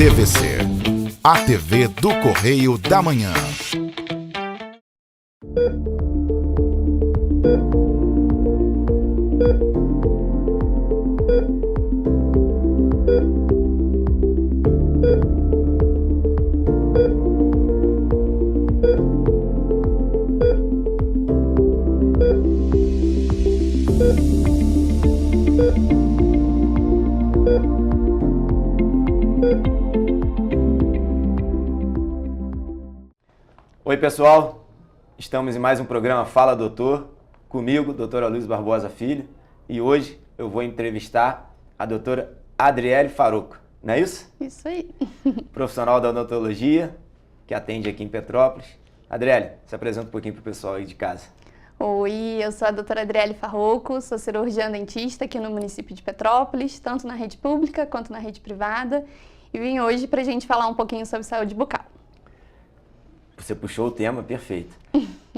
TVC, a TV do Correio da Manhã. Oi pessoal, estamos em mais um programa Fala Doutor, comigo, doutora Luiz Barbosa Filho, e hoje eu vou entrevistar a doutora Adriele Farocco, não é isso? Isso aí. Profissional da odontologia, que atende aqui em Petrópolis. Adriele, se apresenta um pouquinho para o pessoal aí de casa. Oi, eu sou a doutora Adriele Farocco, sou cirurgiã dentista aqui no município de Petrópolis, tanto na rede pública quanto na rede privada, e vim hoje para a gente falar um pouquinho sobre saúde bucal. Você puxou o tema, perfeito.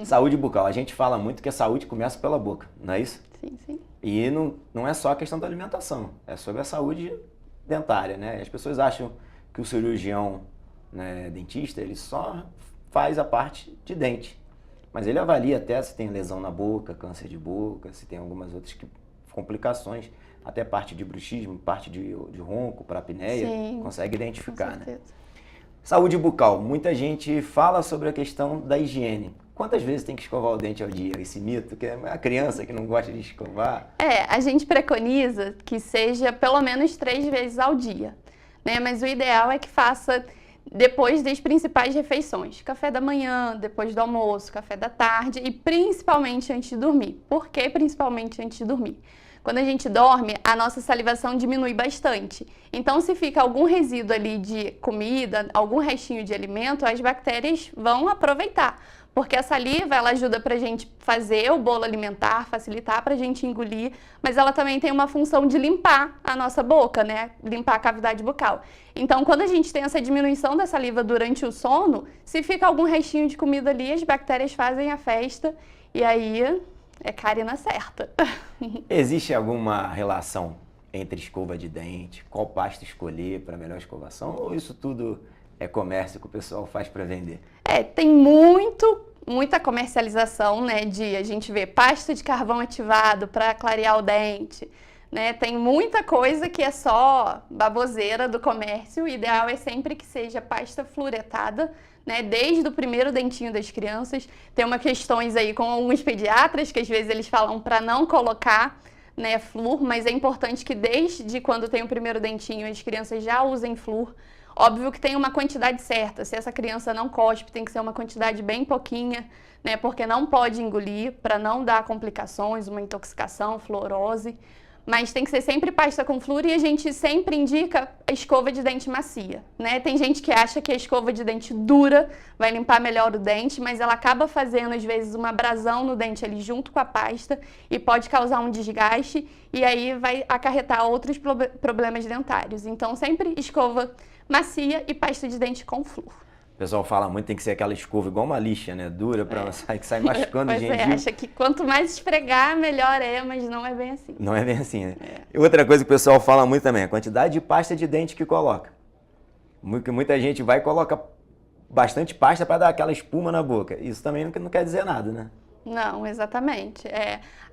Saúde bucal. A gente fala muito que a saúde começa pela boca, não é isso? Sim, sim. E não é só a questão da alimentação, é sobre a saúde dentária, né? As pessoas acham que o cirurgião, né, dentista, ele só faz a parte de dente. Mas ele avalia até se tem lesão na boca, câncer de boca, se tem algumas outras complicações, até parte de bruxismo, parte de ronco, para apneia, Sim, consegue identificar, com certeza. né? Saúde bucal. Muita gente fala sobre a questão da higiene. Quantas vezes tem que escovar o dente ao dia? Esse mito, que é a criança que não gosta de escovar. A gente preconiza que seja pelo menos 3 vezes ao dia, né? Mas o ideal é que faça depois das principais refeições. Café da manhã, depois do almoço, café da tarde e principalmente antes de dormir. Por que principalmente antes de dormir? Quando a gente dorme, a nossa salivação diminui bastante. Então, se fica algum resíduo ali de comida, algum restinho de alimento, as bactérias vão aproveitar. Porque a saliva, ela ajuda pra gente fazer o bolo alimentar, facilitar pra gente engolir, mas ela também tem uma função de limpar a nossa boca, né? Limpar a cavidade bucal. Então, quando a gente tem essa diminuição da saliva durante o sono, se fica algum restinho de comida ali, as bactérias fazem a festa e aí é carina certa. Existe alguma relação entre escova de dente, qual pasta escolher para melhor escovação, ou isso tudo é comércio que o pessoal faz para vender? Tem muita comercialização, né, de a gente vê pasta de carvão ativado para clarear o dente, né, tem muita coisa que é só baboseira do comércio. O ideal é sempre que seja pasta fluoretada, né, desde o primeiro dentinho das crianças. Tem umas questões aí com alguns pediatras que às vezes eles falam para não colocar, né, flúor, mas é importante que desde quando tem o primeiro dentinho as crianças já usem flúor. Óbvio que tem uma quantidade certa, se essa criança não cospe, tem que ser uma quantidade bem pouquinha, né, porque não pode engolir para não dar complicações, uma intoxicação, fluorose. Mas tem que ser sempre pasta com flúor e a gente sempre indica a escova de dente macia, né? Tem gente que acha que a escova de dente dura vai limpar melhor o dente, mas ela acaba fazendo, às vezes, uma abrasão no dente ali junto com a pasta e pode causar um desgaste e aí vai acarretar outros problemas dentários. Então, sempre escova macia e pasta de dente com flúor. O pessoal fala muito, tem que ser aquela escova igual uma lixa, né? Dura, que sai machucando o gengiva. Acha que quanto mais esfregar, melhor é, mas não é bem assim. Não é bem assim, né? E outra coisa que o pessoal fala muito também, a quantidade de pasta de dente que coloca. Muita gente vai e coloca bastante pasta para dar aquela espuma na boca. Isso também não quer dizer nada, né? Não, exatamente.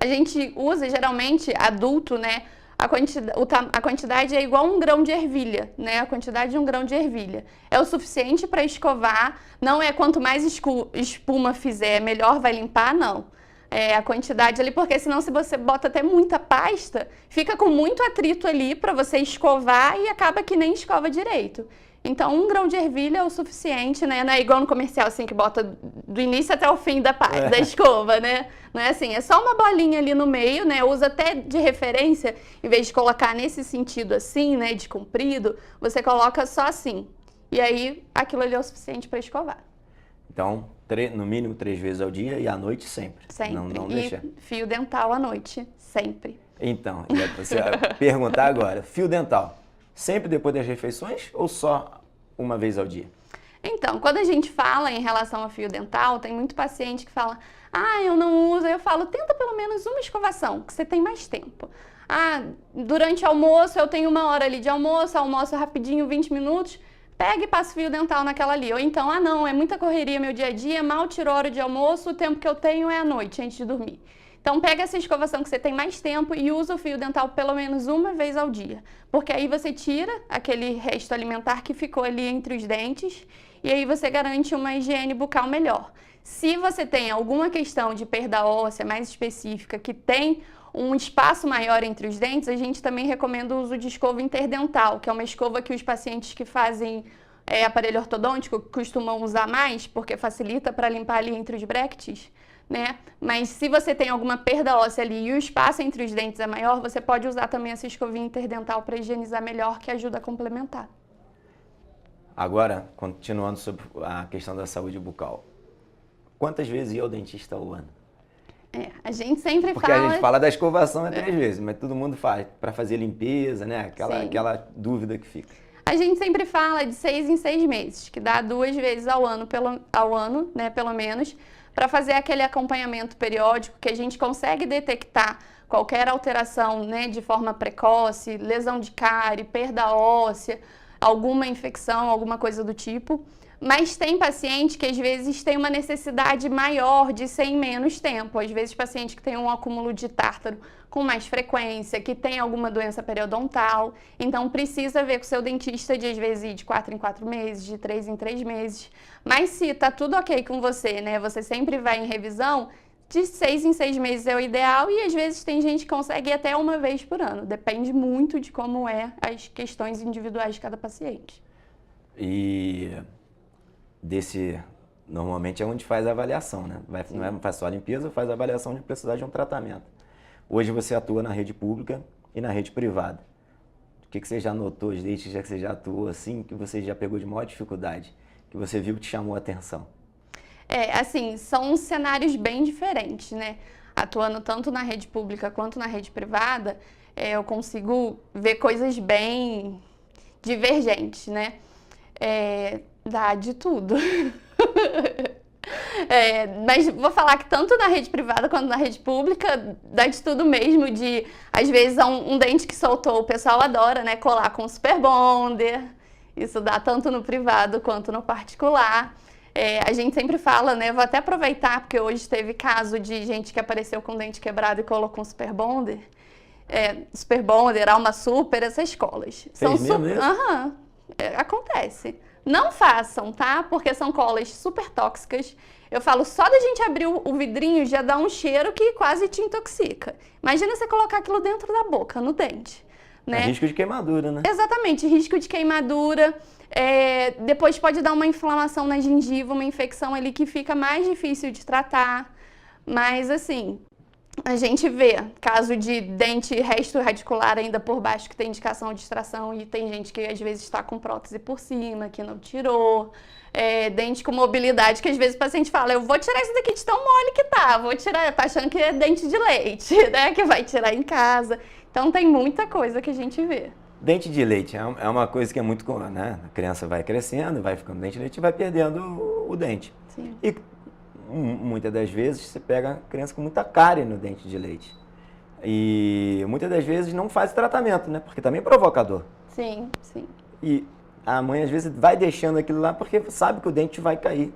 A gente usa, geralmente, adulto, né? A quantidade é igual a um grão de ervilha, né? A quantidade de um grão de ervilha. É o suficiente para escovar, não é quanto mais espuma fizer, melhor vai limpar, não. É a quantidade ali, porque senão se você bota até muita pasta, fica com muito atrito ali para você escovar e acaba que nem escova direito. Então, um grão de ervilha é o suficiente, né? Não é igual no comercial, assim, que bota do início até o fim da escova, né? Não é assim, é só uma bolinha ali no meio, né? Usa até de referência, em vez de colocar nesse sentido assim, né? De comprido, você coloca só assim. E aí, aquilo ali é o suficiente para escovar. Então, no mínimo 3 vezes ao dia e à noite sempre. Sempre. Não deixa. E fio dental à noite, sempre. Então, você vai perguntar agora, fio dental. Sempre depois das refeições ou só uma vez ao dia? Então, quando a gente fala em relação ao fio dental, tem muito paciente que fala, eu não uso. Eu falo, tenta pelo menos uma escovação, que você tem mais tempo. Durante o almoço, eu tenho 1 hora ali de almoço rapidinho, 20 minutos. pega e passa o fio dental naquela ali. Ou então, ah não, é muita correria meu dia a dia, mal tiro hora de almoço, o tempo que eu tenho é à noite, antes de dormir. Então pega essa escovação que você tem mais tempo e usa o fio dental pelo menos uma vez ao dia. Porque aí você tira aquele resto alimentar que ficou ali entre os dentes e aí você garante uma higiene bucal melhor. Se você tem alguma questão de perda óssea mais específica, que tem um espaço maior entre os dentes, a gente também recomenda o uso de escova interdental, que é uma escova que os pacientes que fazem aparelho ortodôntico costumam usar mais, porque facilita para limpar ali entre os brackets, né? Mas se você tem alguma perda óssea ali e o espaço entre os dentes é maior, você pode usar também essa escovinha interdental para higienizar melhor, que ajuda a complementar. Agora, continuando sobre a questão da saúde bucal. Quantas vezes ia ao dentista ao ano? A gente sempre Porque fala... a gente fala da escovação 3 vezes, mas todo mundo faz para fazer limpeza, né? Aquela dúvida que fica. A gente sempre fala de 6 em 6 meses, que dá 2 vezes ao ano, né, pelo menos, para fazer aquele acompanhamento periódico que a gente consegue detectar qualquer alteração, né, de forma precoce, lesão de cárie, perda óssea, alguma infecção, alguma coisa do tipo. Mas tem paciente que às vezes tem uma necessidade maior de ser em menos tempo. Às vezes paciente que tem um acúmulo de tártaro com mais frequência, que tem alguma doença periodontal. Então precisa ver com o seu dentista de às vezes ir de 4 em 4 meses, de 3 em 3 meses. Mas se tá tudo ok com você, né? Você sempre vai em revisão, de 6 em 6 meses é o ideal e às vezes tem gente que consegue ir até uma vez por ano. Depende muito de como é as questões individuais de cada paciente. E normalmente é onde faz a avaliação, né? Não faz só a limpeza, faz a avaliação de precisar de um tratamento. Hoje você atua na rede pública e na rede privada. O que você já notou, desde que você já atuou assim, que você já pegou de maior dificuldade, que você viu que te chamou a atenção? Assim, são cenários bem diferentes, né? Atuando tanto na rede pública quanto na rede privada, eu consigo ver coisas bem divergentes, né? Dá de tudo. Mas vou falar que tanto na rede privada quanto na rede pública dá de tudo mesmo, de às vezes um dente que soltou, o pessoal adora, né, colar com super bonder. Isso dá tanto no privado quanto no particular. A gente sempre fala, né, vou até aproveitar porque hoje teve caso de gente que apareceu com dente quebrado e colou com super bonder. Super bonder, Alma Super, essas colas. Fez mesmo isso? Acontece. Não façam, tá? Porque são colas super tóxicas. Eu falo, só da gente abrir o vidrinho já dá um cheiro que quase te intoxica. Imagina você colocar aquilo dentro da boca, no dente, né? Risco de queimadura, né? Exatamente, risco de queimadura. Depois pode dar uma inflamação na gengiva, uma infecção ali que fica mais difícil de tratar. Mas assim, a gente vê caso de dente resto radicular ainda por baixo que tem indicação de extração e tem gente que às vezes está com prótese por cima, que não tirou. Dente com mobilidade, que às vezes o paciente fala, eu vou tirar isso daqui de tão mole que tá, vou tirar, tá achando que é dente de leite, né, que vai tirar em casa. Então tem muita coisa que a gente vê. Dente de leite é uma coisa que é muito comum, né? A criança vai crescendo, vai ficando dente de leite e vai perdendo o dente. Sim. E muitas das vezes você pega criança com muita cárie no dente de leite. E muitas das vezes não faz tratamento, né? Porque também é provocador. Sim, sim. E a mãe às vezes vai deixando aquilo lá porque sabe que o dente vai cair.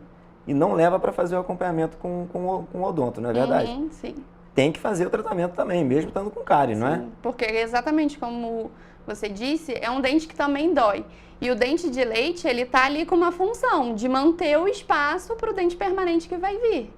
E não leva para fazer o acompanhamento com o odonto, não é verdade? Sim. Tem que fazer o tratamento também, mesmo estando com cárie, não é? Porque exatamente como você disse, é um dente que também dói. E o dente de leite, ele tá ali com uma função de manter o espaço para o dente permanente que vai vir.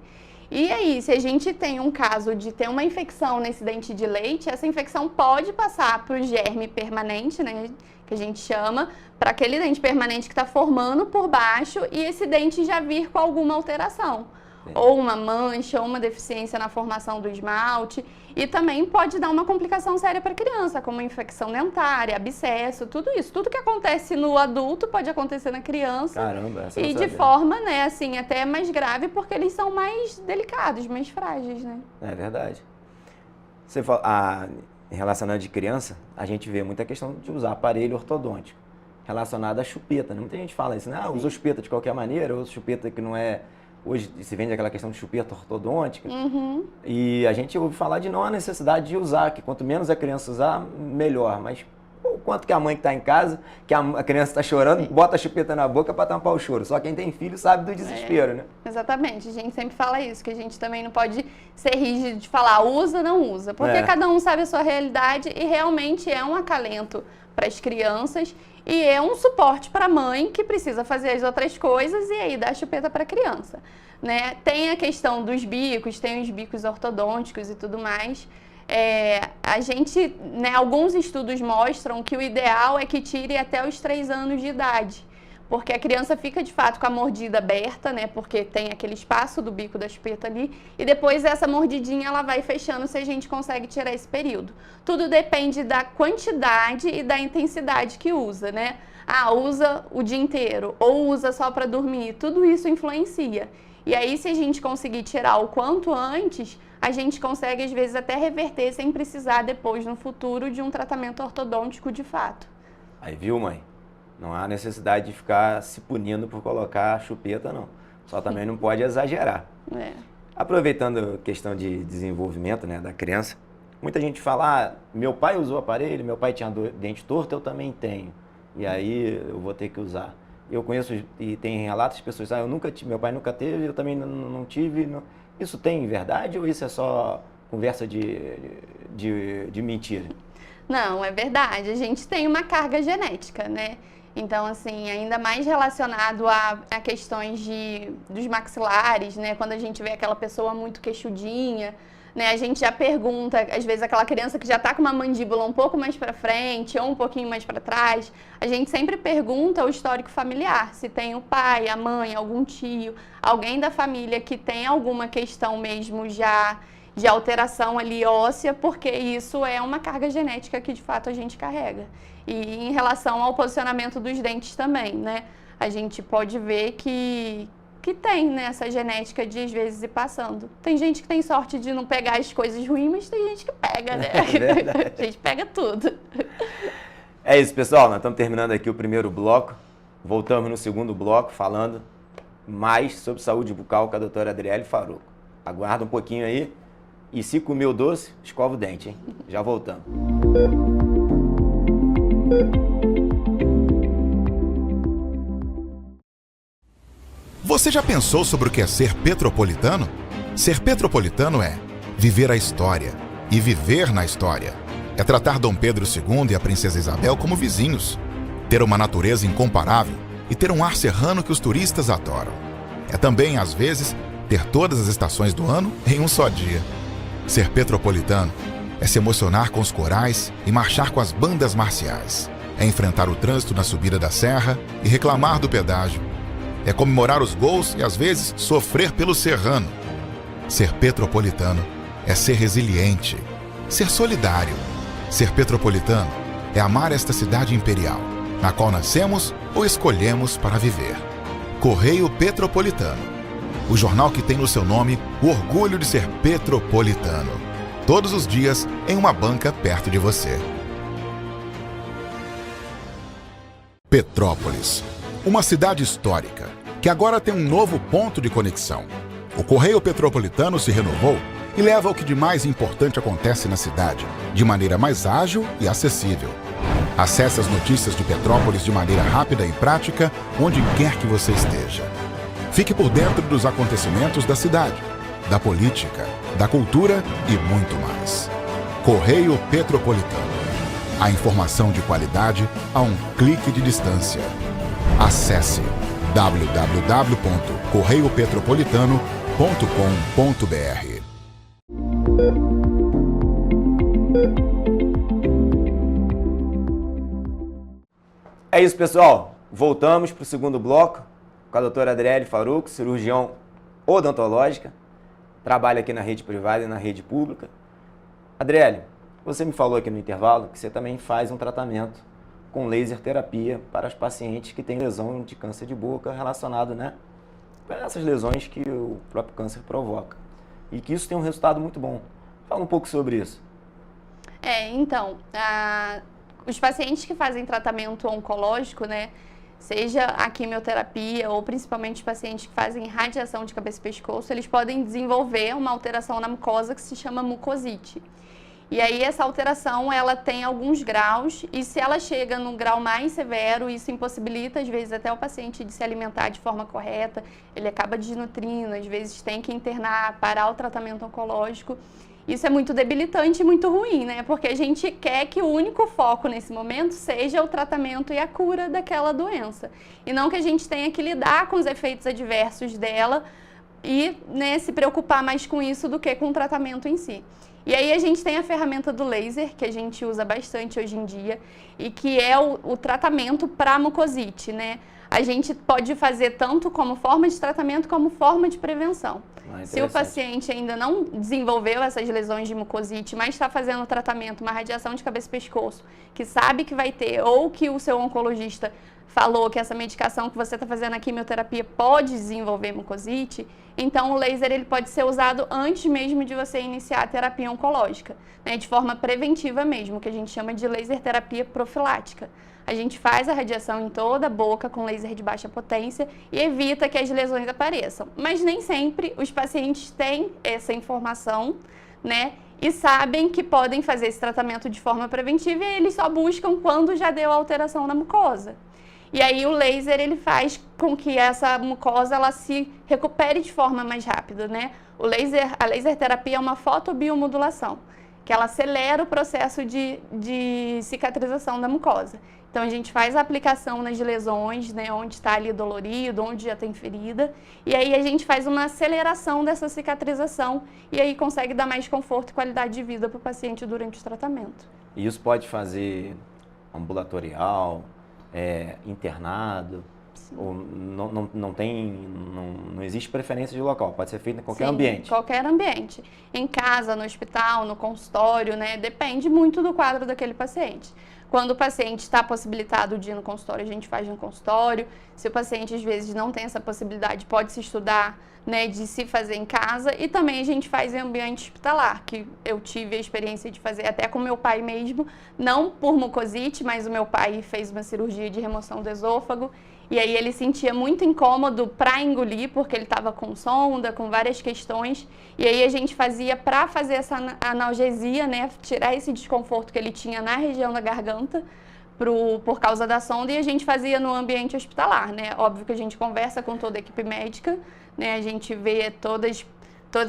E aí, se a gente tem um caso de ter uma infecção nesse dente de leite, essa infecção pode passar para o germe permanente, né, que a gente chama, para aquele dente permanente que está formando por baixo e esse dente já vir com alguma alteração. Ou uma mancha, ou uma deficiência na formação do esmalte. E também pode dar uma complicação séria para a criança, como infecção dentária, abscesso, tudo isso. Tudo que acontece no adulto pode acontecer na criança. Caramba, essa e de forma, né, assim, até mais grave, porque eles são mais delicados, mais frágeis, né? É verdade. Você fala, relacionado de criança, a gente vê muita questão de usar aparelho ortodôntico relacionado à chupeta, né? Muita gente fala isso, né? Usa chupeta de qualquer maneira, ou chupeta que não é... Hoje se vende aquela questão de chupeta ortodôntica. Uhum. E a gente ouve falar de não há necessidade de usar, que quanto menos a criança usar, melhor. Mas quanto que a mãe que está em casa, que a criança está chorando, bota a chupeta na boca para tampar o choro. Só quem tem filho sabe do desespero, né? Exatamente, a gente sempre fala isso, que a gente também não pode ser rígido de falar usa, não usa, porque cada um sabe a sua realidade e realmente é um acalento para as crianças e é um suporte para a mãe que precisa fazer as outras coisas e aí dá a chupeta para a criança, né? Tem a questão dos bicos, tem os bicos ortodônticos e tudo mais. A gente, né, alguns estudos mostram que o ideal é que tire até os 3 anos de idade, porque a criança fica de fato com a mordida aberta, né, porque tem aquele espaço do bico da chupeta ali, e depois essa mordidinha ela vai fechando se a gente consegue tirar esse período. Tudo depende da quantidade e da intensidade que usa, né? Usa o dia inteiro ou usa só para dormir, tudo isso influencia. E aí, se a gente conseguir tirar o quanto antes, a gente consegue, às vezes, até reverter sem precisar depois, no futuro, de um tratamento ortodôntico de fato. Aí, viu, mãe? Não há necessidade de ficar se punindo por colocar chupeta, não. Só também não pode exagerar. Aproveitando a questão de desenvolvimento, né, da criança, muita gente fala, meu pai usou o aparelho, meu pai tinha dente torto, eu também tenho. E aí, eu vou ter que usar. Eu conheço e tem relatos de pessoas, meu pai nunca teve, eu também não tive. Não. Isso tem verdade ou isso é só conversa de mentira? Não, é verdade. A gente tem uma carga genética, né? Então, assim, ainda mais relacionado a questões dos maxilares, né? Quando a gente vê aquela pessoa muito queixudinha, né? A gente já pergunta, às vezes, aquela criança que já está com uma mandíbula um pouco mais para frente ou um pouquinho mais para trás, a gente sempre pergunta o histórico familiar, se tem o pai, a mãe, algum tio, alguém da família que tem alguma questão mesmo já de alteração ali óssea, porque isso é uma carga genética que, de fato, a gente carrega. E em relação ao posicionamento dos dentes também, né? A gente pode ver que tem, né, essa genética de, às vezes, ir passando. Tem gente que tem sorte de não pegar as coisas ruins, mas tem gente que pega, né? A gente pega tudo. É isso, pessoal. Nós estamos terminando aqui o primeiro bloco. Voltamos no segundo bloco falando mais sobre saúde bucal com a doutora Adriele Farocco. Aguarda um pouquinho aí. E se comer o doce, escova o dente, hein? Já voltamos. Você já pensou sobre o que é ser petropolitano? Ser petropolitano é viver a história e viver na história. É tratar Dom Pedro II e a Princesa Isabel como vizinhos, ter uma natureza incomparável e ter um ar serrano que os turistas adoram. É também, às vezes, ter todas as estações do ano em um só dia. Ser petropolitano é se emocionar com os corais e marchar com as bandas marciais. É enfrentar o trânsito na subida da serra e reclamar do pedágio. É comemorar os gols e, às vezes, sofrer pelo serrano. Ser petropolitano é ser resiliente, ser solidário. Ser petropolitano é amar esta cidade imperial, na qual nascemos ou escolhemos para viver. Correio Petropolitano, o jornal que tem no seu nome o orgulho de ser petropolitano. Todos os dias em uma banca perto de você. Petrópolis, uma cidade histórica, que agora tem um novo ponto de conexão. O Correio Petropolitano se renovou e leva o que de mais importante acontece na cidade, de maneira mais ágil e acessível. Acesse as notícias de Petrópolis de maneira rápida e prática, onde quer que você esteja. Fique por dentro dos acontecimentos da cidade, da política, da cultura e muito mais. Correio Petropolitano. A informação de qualidade a um clique de distância. Acesse www.correiopetropolitano.com.br. É isso, pessoal. Voltamos para o segundo bloco com a doutora Adriele Farocco, cirurgião odontológica. Trabalha aqui na rede privada e na rede pública. Adriele, você me falou aqui no intervalo que você também faz um tratamento com laser terapia para os pacientes que têm lesão de câncer de boca relacionado, né, com essas lesões que o próprio câncer provoca. E que isso tem um resultado muito bom. Fala um pouco sobre isso. Então, os pacientes que fazem tratamento oncológico, né, seja a quimioterapia ou principalmente os pacientes que fazem radiação de cabeça e pescoço, eles podem desenvolver uma alteração na mucosa que se chama mucosite. E aí essa alteração, ela tem alguns graus e se ela chega num grau mais severo, isso impossibilita às vezes até o paciente de se alimentar de forma correta, ele acaba desnutrindo, às vezes tem que internar, parar o tratamento oncológico. Isso é muito debilitante e muito ruim, né? Porque a gente quer que o único foco nesse momento seja o tratamento e a cura daquela doença. E não que a gente tenha que lidar com os efeitos adversos dela e, né, se preocupar mais com isso do que com o tratamento em si. E aí a gente tem a ferramenta do laser, que a gente usa bastante hoje em dia, e que é o tratamento para mucosite, né? A gente pode fazer tanto como forma de tratamento como forma de prevenção. Se o paciente ainda não desenvolveu essas lesões de mucosite, mas está fazendo o tratamento, uma radiação de cabeça e pescoço, que sabe que vai ter, ou que o seu oncologista falou que essa medicação que você está fazendo a quimioterapia pode desenvolver mucosite, então o laser ele pode ser usado antes mesmo de você iniciar a terapia oncológica, né, de forma preventiva mesmo, que a gente chama de laser terapia profilática. A gente faz a radiação em toda a boca com laser de baixa potência e evita que as lesões apareçam. Mas nem sempre os pacientes têm essa informação, né, e sabem que podem fazer esse tratamento de forma preventiva e eles só buscam quando já deu alteração na mucosa. E aí o laser ele faz com que essa mucosa ela se recupere de forma mais rápida, né? A laser terapia é uma fotobiomodulação, que ela acelera o processo de cicatrização da mucosa. Então a gente faz a aplicação nas lesões, né, onde está ali dolorido, onde já tem ferida, e aí a gente faz uma aceleração dessa cicatrização e aí consegue dar mais conforto e qualidade de vida para o paciente durante o tratamento. E isso pode fazer ambulatorial, internado, ou não existe preferência de local, pode ser feito em qualquer ambiente. Qualquer ambiente, em casa, no hospital, no consultório, né? Depende muito do quadro daquele paciente. Quando o paciente está possibilitado de ir no consultório, a gente faz no consultório. Se o paciente às vezes não tem essa possibilidade, pode se estudar, né, de se fazer em casa, e também a gente faz em ambiente hospitalar, que eu tive a experiência de fazer até com meu pai mesmo, não por mucosite, mas o meu pai fez uma cirurgia de remoção do esôfago, e aí ele sentia muito incômodo para engolir, porque ele estava com sonda, com várias questões, e aí a gente fazia para fazer essa analgesia, né, tirar esse desconforto que ele tinha na região da garganta, por causa da sonda, e a gente fazia no ambiente hospitalar, né? Óbvio que a gente conversa com toda a equipe médica, né? A gente vê todas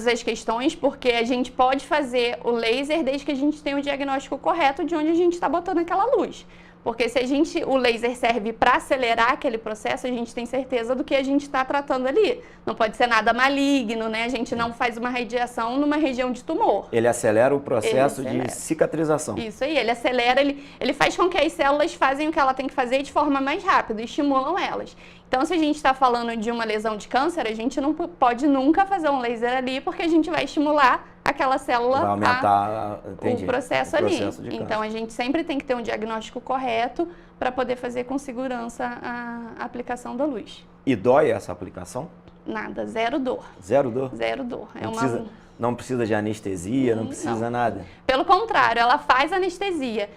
as questões, porque a gente pode fazer o laser desde que a gente tenha o diagnóstico correto de onde a gente está botando aquela luz. Porque se o laser serve para acelerar aquele processo, a gente tem certeza do que a gente está tratando ali. Não pode ser nada maligno, né? A gente não faz uma radiação numa região de tumor. Ele acelera o processo de cicatrização. Isso aí, ele acelera, ele faz com que as células façam o que ela tem que fazer de forma mais rápida, estimulam elas. Então, se a gente está falando de uma lesão de câncer, a gente não pode nunca fazer um laser ali, porque a gente vai estimular aquela célula vai aumentar o processo ali. Então, a gente sempre tem que ter um diagnóstico correto para poder fazer com segurança a aplicação da luz. E dói essa aplicação? Nada, zero dor. Zero dor? Zero dor. Não precisa de anestesia, não precisa nada? Pelo contrário, ela faz anestesia.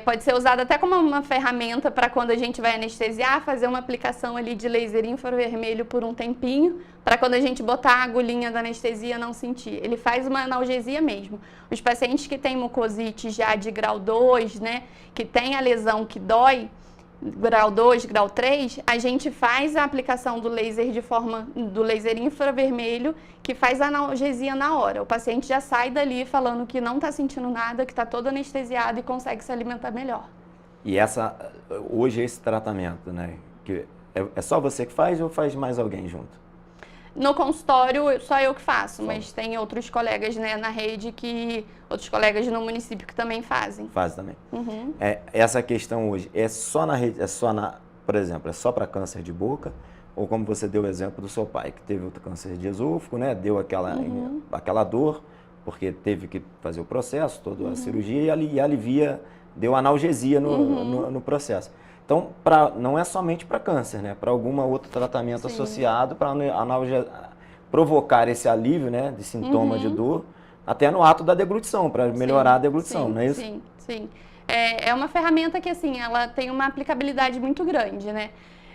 Pode ser usada até como uma ferramenta para quando a gente vai anestesiar, fazer uma aplicação ali de laser infravermelho por um tempinho, para quando a gente botar a agulhinha da anestesia não sentir. Ele faz uma analgesia mesmo. Os pacientes que têm mucosite já de grau 2, né, que tem a lesão que dói, grau 2, grau 3, a gente faz a aplicação do laser infravermelho, que faz a analgesia na hora. O paciente já sai dali falando que não está sentindo nada, que está todo anestesiado e consegue se alimentar melhor. E hoje esse tratamento, né, que é só você que faz ou faz mais alguém junto? No consultório, só eu que faço, mas tem outros colegas, né, na rede, outros colegas no município que também fazem. Faz também. Uhum. Essa questão hoje é só na rede, por exemplo, é só para câncer de boca? Ou como você deu o exemplo do seu pai, que teve outro câncer de esôfago, né, deu aquela dor, porque teve que fazer o processo, toda a cirurgia, e alivia, deu analgesia no processo. Então, não é somente para câncer, né? Para algum outro tratamento associado, para provocar esse alívio, né, de sintoma de dor, até no ato da deglutição, para melhorar a deglutição, não é isso? Sim. É uma ferramenta que, assim, ela tem uma aplicabilidade muito grande, né?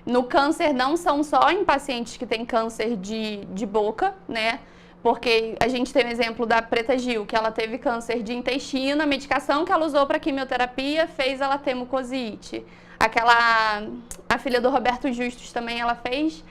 No câncer, não são só em pacientes que têm câncer de boca, né? Porque a gente tem o exemplo da Preta Gil, que ela teve câncer de intestino, a medicação que ela usou para quimioterapia fez ela ter mucosite. A filha do Roberto Justus também, ela fez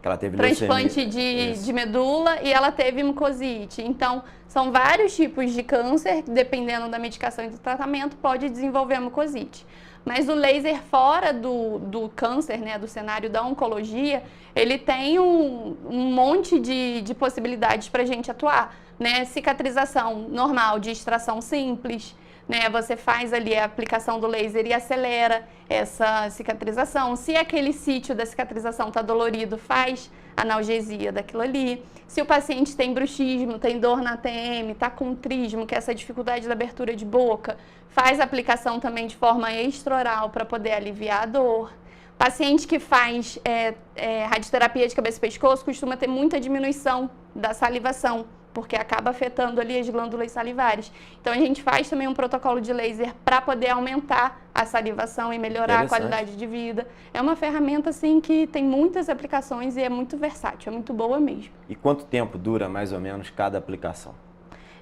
ela teve transplante de medula e ela teve mucosite. Então, são vários tipos de câncer, dependendo da medicação e do tratamento, pode desenvolver mucosite. Mas o laser fora do câncer, né, do cenário da oncologia, ele tem um monte de possibilidades para a gente atuar, né? Cicatrização normal de extração simples, né? Você faz ali a aplicação do laser e acelera essa cicatrização. Se aquele sítio da cicatrização está dolorido, faz analgesia daquilo ali. Se o paciente tem bruxismo, tem dor na ATM, está com trismo, que é essa dificuldade da abertura de boca, faz a aplicação também de forma extraoral para poder aliviar a dor. Paciente que faz radioterapia de cabeça e pescoço costuma ter muita diminuição da salivação, porque acaba afetando ali as glândulas salivares. Então, a gente faz também um protocolo de laser para poder aumentar a salivação e melhorar a qualidade de vida. É uma ferramenta, assim, que tem muitas aplicações e é muito versátil, é muito boa mesmo. E quanto tempo dura, mais ou menos, cada aplicação?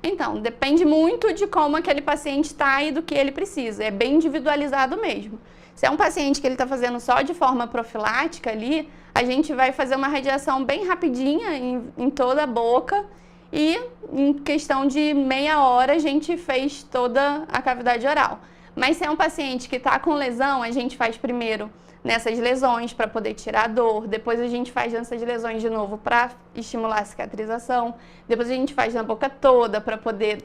Então, depende muito de como aquele paciente está e do que ele precisa. É bem individualizado mesmo. Se é um paciente que ele está fazendo só de forma profilática ali, a gente vai fazer uma radiação bem rapidinha em toda a boca e em questão de meia hora a gente fez toda a cavidade oral. Mas se é um paciente que está com lesão, a gente faz primeiro nessas lesões para poder tirar a dor, depois a gente faz nessas lesões de novo para estimular a cicatrização, depois a gente faz na boca toda para poder,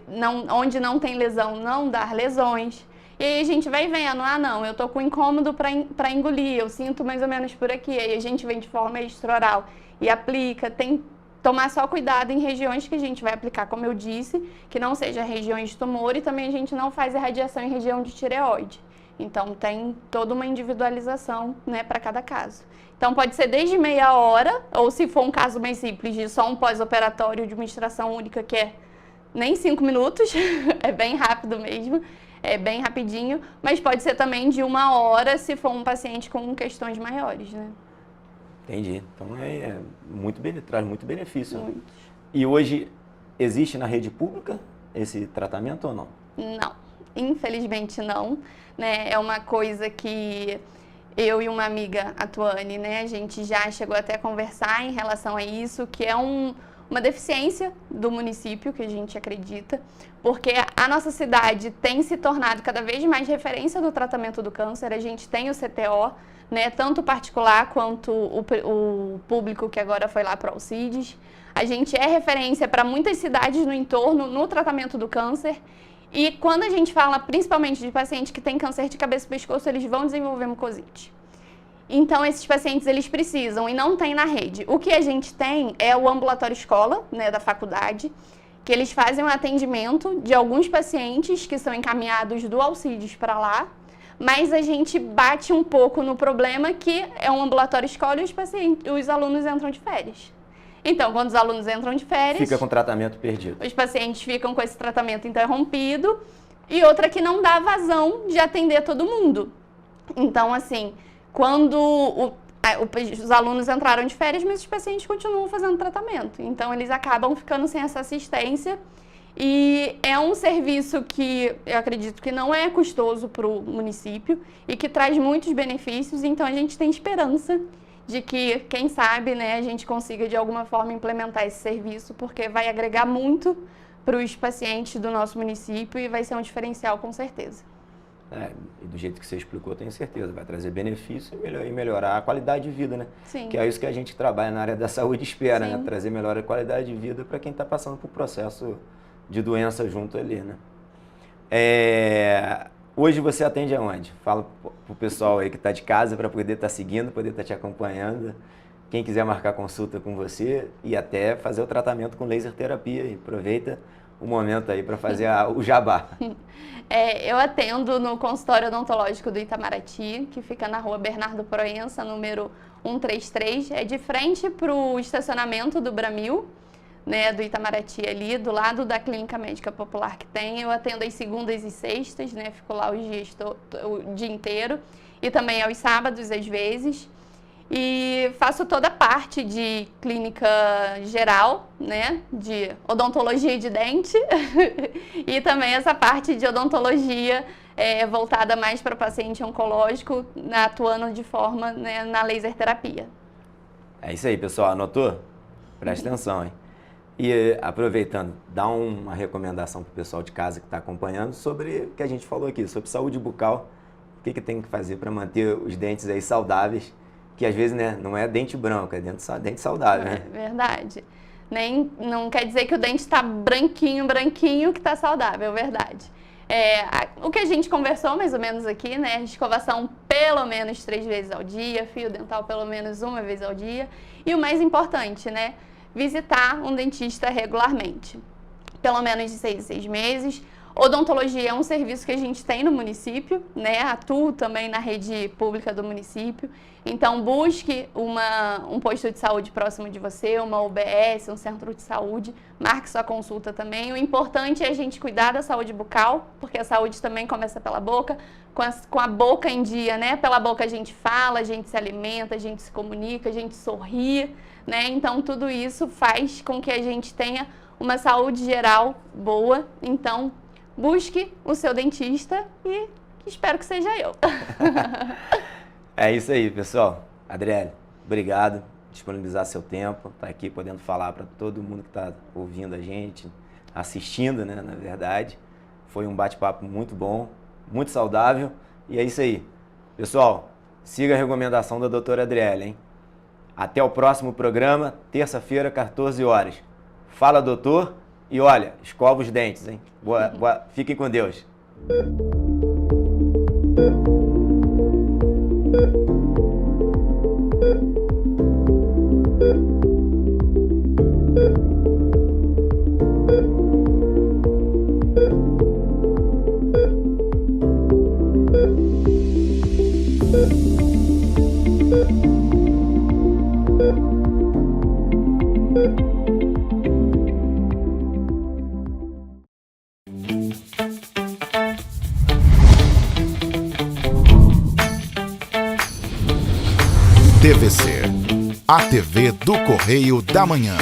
onde não tem lesão, não dar lesões. E aí a gente vai vendo, não, eu tô com incômodo para engolir, eu sinto mais ou menos por aqui. Aí a gente vem de forma extraoral e aplica. Tem que tomar só cuidado em regiões que a gente vai aplicar, como eu disse, que não seja regiões de tumor, e também a gente não faz irradiação em região de tireoide. Então tem toda uma individualização, né, para cada caso. Então pode ser desde meia hora, ou se for um caso mais simples, de só um pós-operatório de uma extração única, que é nem 5 minutos, é bem rápido mesmo. É bem rapidinho, mas pode ser também de 1 hora se for um paciente com questões maiores, né? Entendi. Então traz muito benefício. Muito. E hoje existe na rede pública esse tratamento ou não? Não, infelizmente não, né? É uma coisa que eu e uma amiga, a Tuane, né, a gente já chegou até a conversar em relação a isso, que é uma deficiência do município, que a gente acredita, porque a nossa cidade tem se tornado cada vez mais referência do tratamento do câncer. A gente tem o CTO, né, tanto particular quanto o público, que agora foi lá para o Alcides. A gente é referência para muitas cidades no entorno no tratamento do câncer. E quando a gente fala principalmente de pacientes que têm câncer de cabeça e pescoço, eles vão desenvolver mucosite. Então, esses pacientes, eles precisam e não tem na rede. O que a gente tem é o ambulatório escola, né, da faculdade, que eles fazem um atendimento de alguns pacientes que são encaminhados do Alcides para lá, mas a gente bate um pouco no problema que é um ambulatório escola e os alunos entram de férias. Então, quando os alunos entram de férias... Fica com tratamento perdido. Os pacientes ficam com esse tratamento interrompido e outra que não dá vazão de atender todo mundo. Então, assim... Quando os alunos entraram de férias, mas os pacientes continuam fazendo tratamento. Então, eles acabam ficando sem essa assistência. E é um serviço que eu acredito que não é custoso para o município e que traz muitos benefícios. Então, a gente tem esperança de que, quem sabe, né, a gente consiga de alguma forma implementar esse serviço, porque vai agregar muito para os pacientes do nosso município e vai ser um diferencial, com certeza. E do jeito que você explicou, tenho certeza, vai trazer benefício e melhorar a qualidade de vida, né? Sim. Que é isso que a gente trabalha na área da saúde espera, Sim. né? Trazer melhor qualidade de vida para quem está passando por processo de doença junto ali, né? Hoje você atende aonde? Fala pro pessoal aí que está de casa para poder estar seguindo, poder estar te acompanhando. Quem quiser marcar consulta com você e até fazer o tratamento com laser terapia, e aproveita o momento aí para fazer o jabá. Eu atendo no consultório odontológico do Itamaraty, que fica na rua Bernardo Proença, número 133. É de frente para o estacionamento do Bramil, né, do Itamaraty ali, do lado da Clínica Médica Popular que tem. Eu atendo às segundas e sextas, né, fico lá os dias, o dia inteiro. E também aos sábados, às vezes. E faço toda a parte de clínica geral, né, de odontologia de dente e também essa parte de odontologia voltada mais para paciente oncológico, atuando de forma, né, na laser terapia. É isso aí, pessoal. Anotou? Presta atenção, hein? E aproveitando, dá uma recomendação para o pessoal de casa que está acompanhando sobre o que a gente falou aqui, sobre saúde bucal. O que tem que fazer para manter os dentes aí saudáveis, que às vezes, né, não é dente branco, é dente saudável, né? É verdade. Não quer dizer que o dente está branquinho que está saudável, é verdade. O que a gente conversou mais ou menos aqui, né? Escovação pelo menos 3 vezes ao dia, fio dental pelo menos 1 vez ao dia. E o mais importante, né? Visitar um dentista regularmente, pelo menos de 6 em 6 meses. Odontologia é um serviço que a gente tem no município, né? Atuo também na rede pública do município. Então, busque um posto de saúde próximo de você, uma UBS, um centro de saúde. Marque sua consulta também. O importante é a gente cuidar da saúde bucal, porque a saúde também começa pela boca. Com a boca em dia, né? Pela boca a gente fala, a gente se alimenta, a gente se comunica, a gente sorri, né? Então, tudo isso faz com que a gente tenha uma saúde geral boa. Então, busque o seu dentista e espero que seja eu. É isso aí, pessoal. Adriele, obrigado por disponibilizar seu tempo, tá aqui podendo falar para todo mundo que está ouvindo a gente, assistindo, né, na verdade. Foi um bate-papo muito bom, muito saudável. E é isso aí. Pessoal, siga a recomendação da doutora Adriele, hein? Até o próximo programa, terça-feira, 14 horas. Fala, doutor. E olha, escova os dentes, hein? Fiquem com Deus. TVC, a TV do Correio da Manhã.